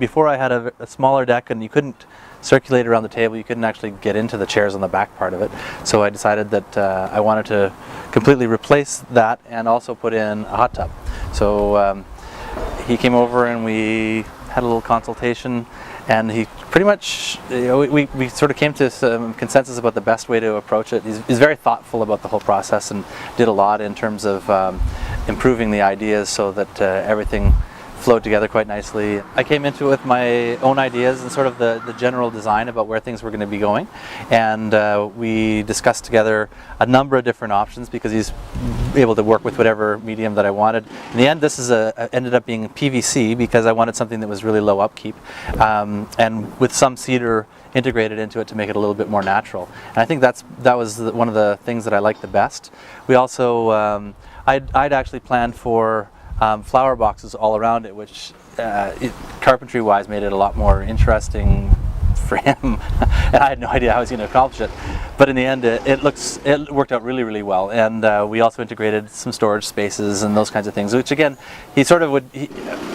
before I had a smaller deck, and you couldn't circulate around the table. You couldn't actually get into the chairs on the back part of it. So I decided that I wanted to completely replace that and also put in a hot tub. So he came over and we had a little consultation, and he pretty much, we sort of came to some consensus about the best way to approach it. He's very thoughtful about the whole process and did a lot in terms of improving the ideas so that everything flowed together quite nicely. I came into it with my own ideas and sort of the general design about where things were going to be going, and we discussed together a number of different options because he's able to work with whatever medium that I wanted. In the end, this is ended up being PVC because I wanted something that was really low upkeep, and with some cedar integrated into it to make it a little bit more natural. And I think that was one of the things that I liked the best. We also, I'd actually planned for flower boxes all around it, which carpentry-wise made it a lot more interesting for him, and I had no idea how I was going to accomplish it. But in the end, it worked out really, really well. And we also integrated some storage spaces and those kinds of things, which again, he sort of would.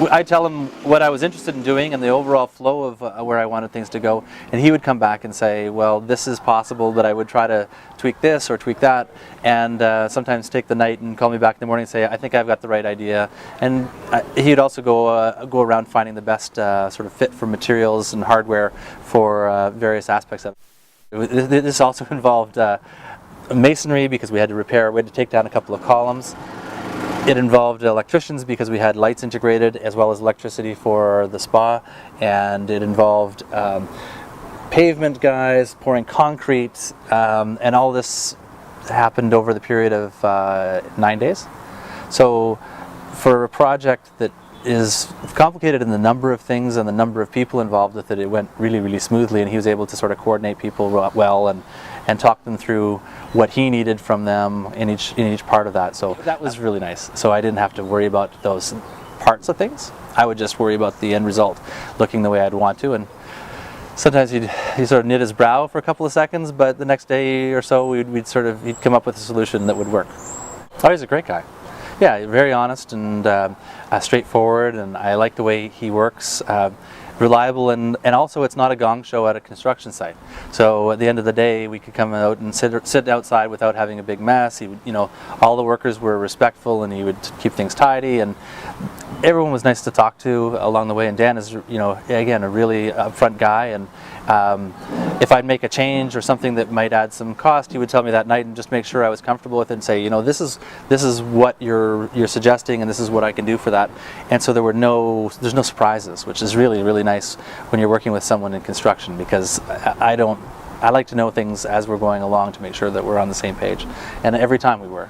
I'd tell him what I was interested in doing and the overall flow of where I wanted things to go, and he would come back and say, "Well, this is possible, but I would try to tweak this or tweak that." And sometimes take the night and call me back in the morning and say, "I think I've got the right idea." And he'd also go around finding the best sort of fit for materials and hardware for various aspects of it. This also involved masonry because we had to take down a couple of columns. It involved electricians because we had lights integrated as well as electricity for the spa, and it involved pavement guys pouring concrete, and all this happened over the period of 9 days. So for a project that is complicated in the number of things and the number of people involved with it, it went really, really smoothly, and he was able to sort of coordinate people well and talk them through what he needed from them in each part of that. So that was really nice. So I didn't have to worry about those parts of things. I would just worry about the end result looking the way I'd want to. And sometimes he'd sort of knit his brow for a couple of seconds, but the next day or so he'd come up with a solution that would work. Oh, he's a great guy. Yeah, very honest and straightforward, and I like the way he works. Reliable, and also it's not a gong show at a construction site. So at the end of the day, we could come out and sit outside without having a big mess. He would, all the workers were respectful, and he would keep things tidy, and everyone was nice to talk to along the way. And Dan is, again, a really upfront guy, and if I'd make a change or something that might add some cost, he would tell me that night and just make sure I was comfortable with it and say, this is what you're suggesting, and this is what I can do for that. And so there's no surprises, which is really, really nice when you're working with someone in construction, because I like to know things as we're going along to make sure that we're on the same page, and every time we were.